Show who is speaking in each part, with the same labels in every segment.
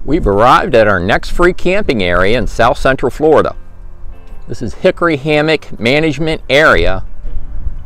Speaker 1: We've arrived at our next free camping area in South Central Florida. This is Hickory Hammock Management Area,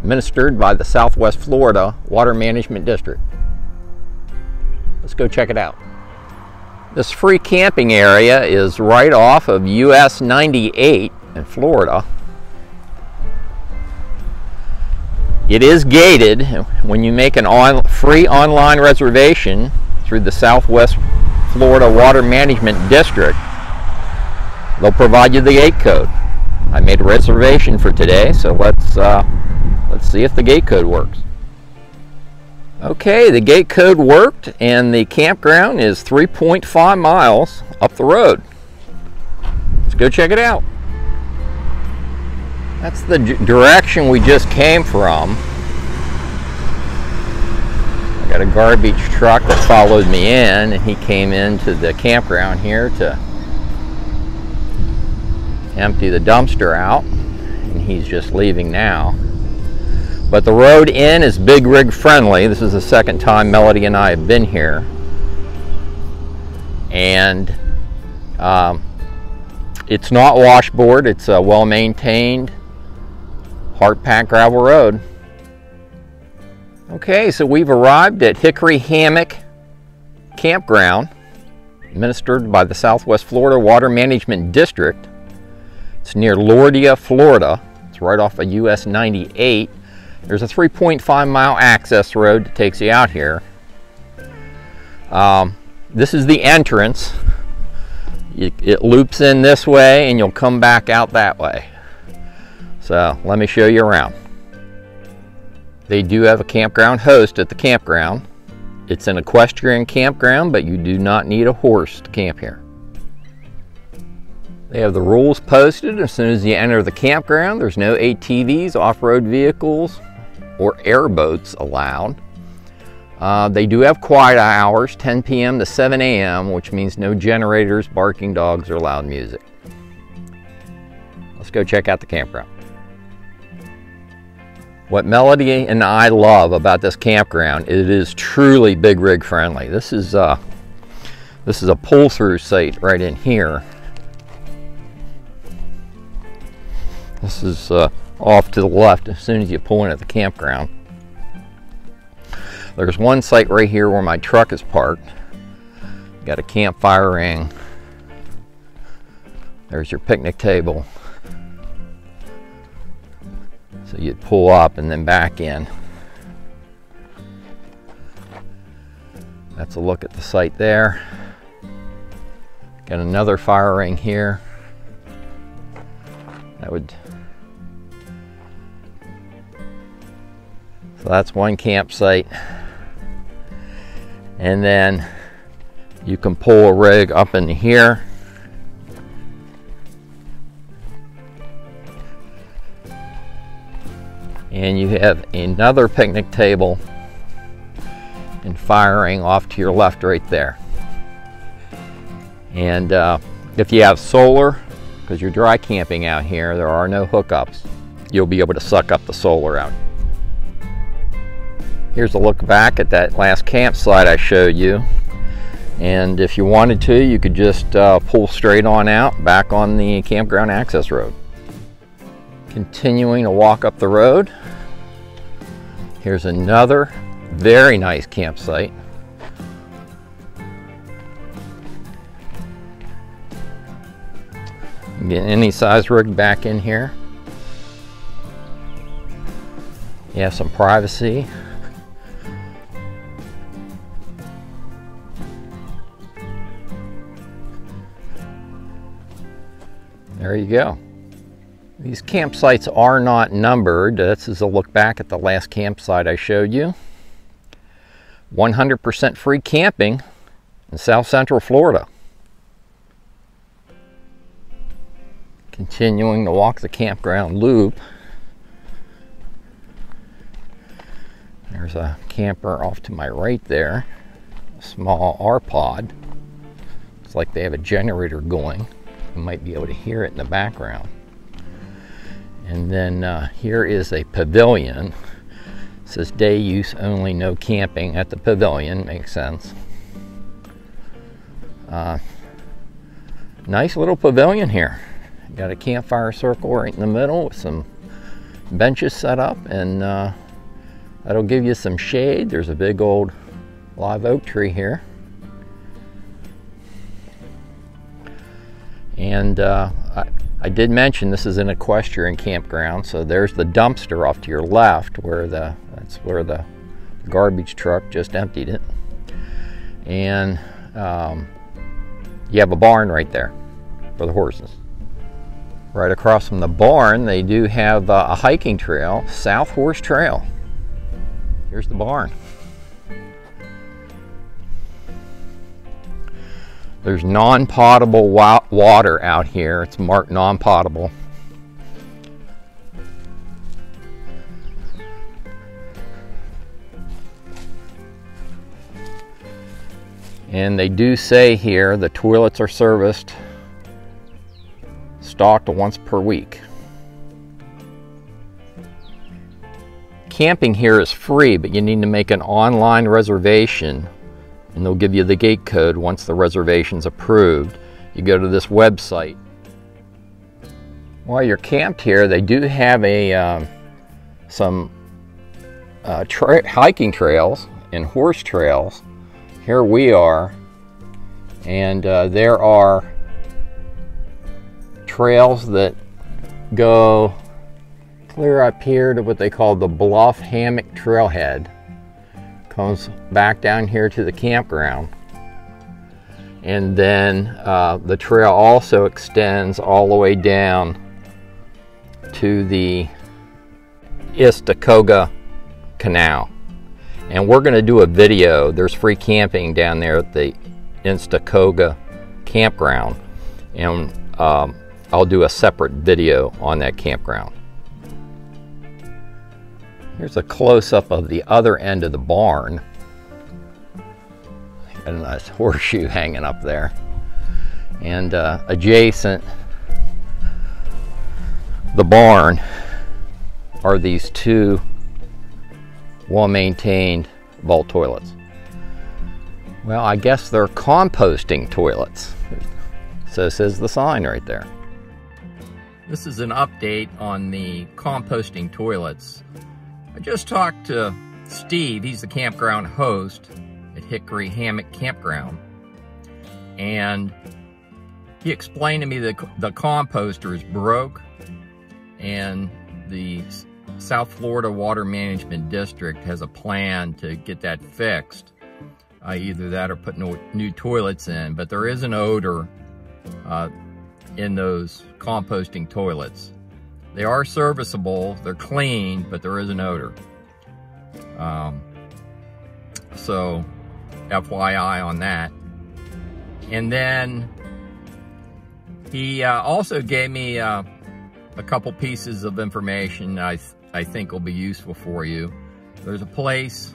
Speaker 1: administered by the Southwest Florida Water Management District. Let's go check it out. This free camping area is right off of US 98 in Florida. It is gated. When you make an free online reservation through the Southwest Florida Water Management District, they'll provide you the gate code. I made a reservation for today, so let's see if the gate code works. Okay, the gate code worked, and the campground is 3.5 miles up the road. Let's go check it out. That's the direction we just came from. I got a garbage truck that followed me in, and he came into the campground here to empty the dumpster out, and he's just leaving now. But the road in is big rig friendly. This is the second time Melody and I have been here, and it's not washboard. It's a well-maintained hard-packed gravel road. Okay, so we've arrived at Hickory Hammock Campground, administered by the Southwest Florida Water Management District. It's near Lordia, Florida. It's right off of US 98. There's a 3.5 mile access road that takes you out here. This is the entrance. It loops in this way and you'll come back out that way. So let me show you around. They do have a campground host at the campground. It's an equestrian campground, but you do not need a horse to camp here. They have the rules posted as soon as you enter the campground. There's no ATVs, off-road vehicles, or airboats allowed. They do have quiet hours, 10 p.m. to 7 a.m., which means no generators, barking dogs, or loud music. Let's go check out the campground. What Melody and I love about this campground, it is truly big rig friendly. This is a pull-through site right in here. This is off to the left as soon as you pull in at the campground. There's one site right here where my truck is parked. Got a campfire ring. There's your picnic table. So you'd pull up and then back in. That's a look at the site there. Got another fire ring here. So that's one campsite. And then you can pull a rig up into here. And you have another picnic table and firing off to your left right there. And if you have solar, because you're dry camping out here, there are no hookups, you'll be able to suck up the solar out. Here's a look back at that last campsite I showed you. And if you wanted to, you could just pull straight on out back on the campground access road. Continuing to walk up the road, here's another very nice campsite. Get any size rig back in here. You have some privacy. There you go. These campsites are not numbered. This is a look back at the last campsite I showed you. 100% free camping in South Central Florida. Continuing to walk the campground loop. There's a camper off to my right there. A small R-pod. It's like they have a generator going. You might be able to hear it in the background. And then here is a pavilion. It says day use only, no camping at the pavilion. Makes sense. Nice little pavilion here. Got a campfire circle right in the middle with some benches set up, and that'll give you some shade. There's a big old live oak tree here. And I did mention this is an equestrian campground, so there's the dumpster off to your left where that's where the garbage truck just emptied it. And you have a barn right there for the horses. Right across from the barn, they do have a hiking trail, South Horse Trail. Here's the barn. There's non-potable water out here. It's marked non-potable. And they do say here the toilets are serviced, stocked once per week. Camping here is free, but you need to make an online reservation, and they'll give you the gate code once the reservation's approved. You go to this website. While you're camped here, they do have some hiking trails and horse trails. Here we are, and there are trails that go clear up here to what they call the Bluff Hammock Trailhead. Comes back down here to the campground, and then the trail also extends all the way down to the Istacoga Canal. And we're going to do a video. There's free camping down there at the Istacoga Campground, and I'll do a separate video on that campground. Here's a close-up of the other end of the barn. Got a nice horseshoe hanging up there. And adjacent the barn are these two well-maintained vault toilets. Well, I guess they're composting toilets. So says the sign right there. This is an update on the composting toilets. I just talked to Steve, he's the campground host at Hickory Hammock Campground, and he explained to me that the composter is broke, and the South Florida Water Management District has a plan to get that fixed. Either that or put new toilets in, but there is an odor in those composting toilets. They are serviceable, they're clean, but there is an odor. So, FYI on that. And then he also gave me a couple pieces of information I think will be useful for you. There's a place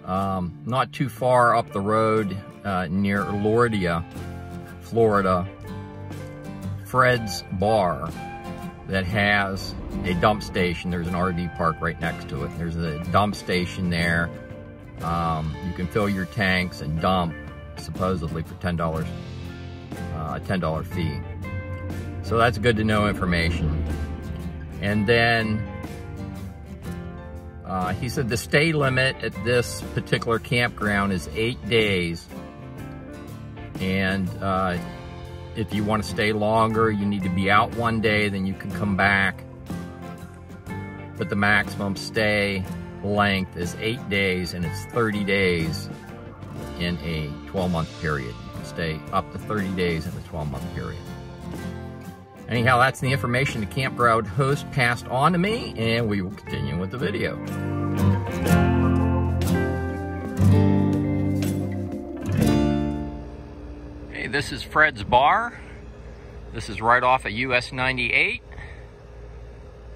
Speaker 1: not too far up the road near Lordia, Florida, Fred's Bar, that has a dump station. There's an RV park right next to it. There's a dump station there. You can fill your tanks and dump, supposedly for $10, a $10 fee. So that's good to know information. And then he said the stay limit at this particular campground is 8 days. And if you want to stay longer, you need to be out 1 day, then you can come back. But the maximum stay length is 8 days, and it's 30 days in a 12-month period. You can stay up to 30 days in a 12-month period. Anyhow, that's the information the campground host passed on to me, and we will continue with the video. This is Fred's Bar. This is right off of US 98.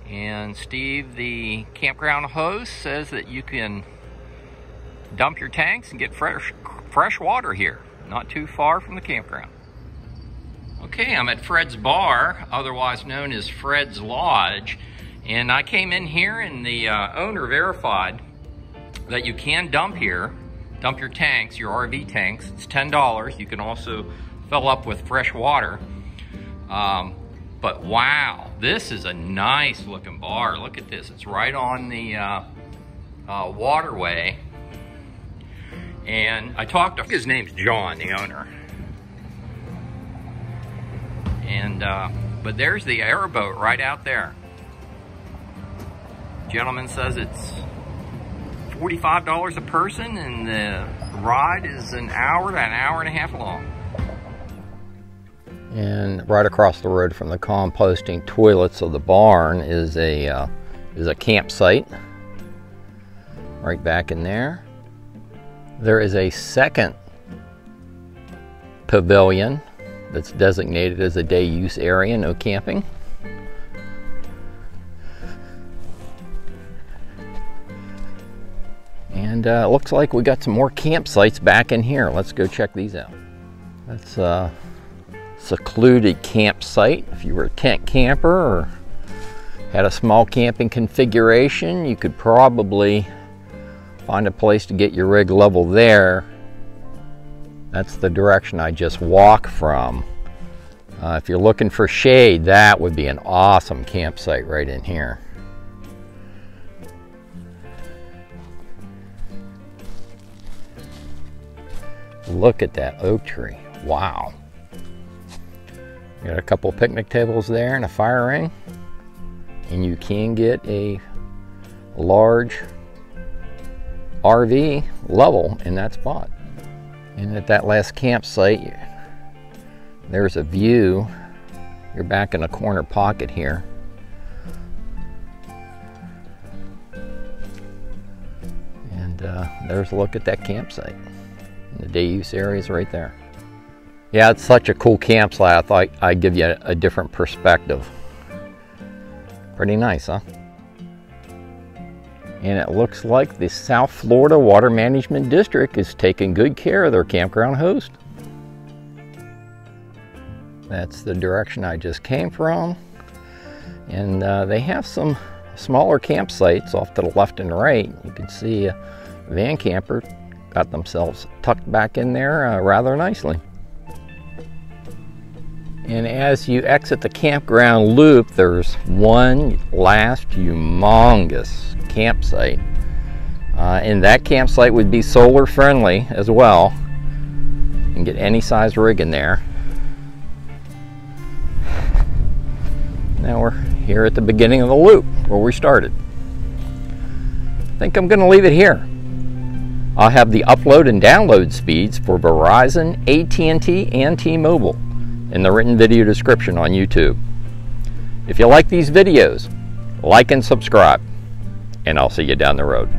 Speaker 1: And Steve, the campground host, says that you can dump your tanks and get fresh water here, not too far from the campground. Okay, I'm at Fred's Bar, otherwise known as Fred's Lodge. And I came in here and the owner verified that you can dump here. Dump your tanks, your RV tanks. It's $10. You can also fill up with fresh water. But wow, this is a nice looking bar. Look at this. It's right on the waterway. And I talked to, his name's John, the owner. And, but there's the airboat right out there. Gentleman says it's $45 a person, and the ride is an hour to an hour and a half long. And right across the road from the composting toilets of the barn is a campsite. Right back in there. There is a second pavilion that's designated as a day use area, no camping. And it looks like we got some more campsites back in here. Let's go check these out. That's a secluded campsite. If you were a tent camper or had a small camping configuration, you could probably find a place to get your rig level there. That's the direction I just walked from. If you're looking for shade, that would be an awesome campsite right in here. Look at that oak tree. Wow. Got a couple picnic tables there and a fire ring. And you can get a large RV level in that spot. And at that last campsite, there's a view. You're back in a corner pocket here. And there's a look at that campsite. And the day use area is right there. Yeah, it's such a cool campsite. I thought I'd give you a different perspective. Pretty nice, huh? And it looks like the South Florida Water Management District is taking good care of their campground host. That's the direction I just came from. And they have some smaller campsites off to the left and right. You can see a van camper got themselves tucked back in there rather nicely. And as you exit the campground loop, there's one last humongous campsite. And that campsite would be solar friendly as well. You can get any size rig in there. Now we're here at the beginning of the loop where we started. I think I'm going to leave it here. I'll have the upload and download speeds for Verizon, AT&T, and T-Mobile in the written video description on YouTube. If you like these videos, like and subscribe, and I'll see you down the road.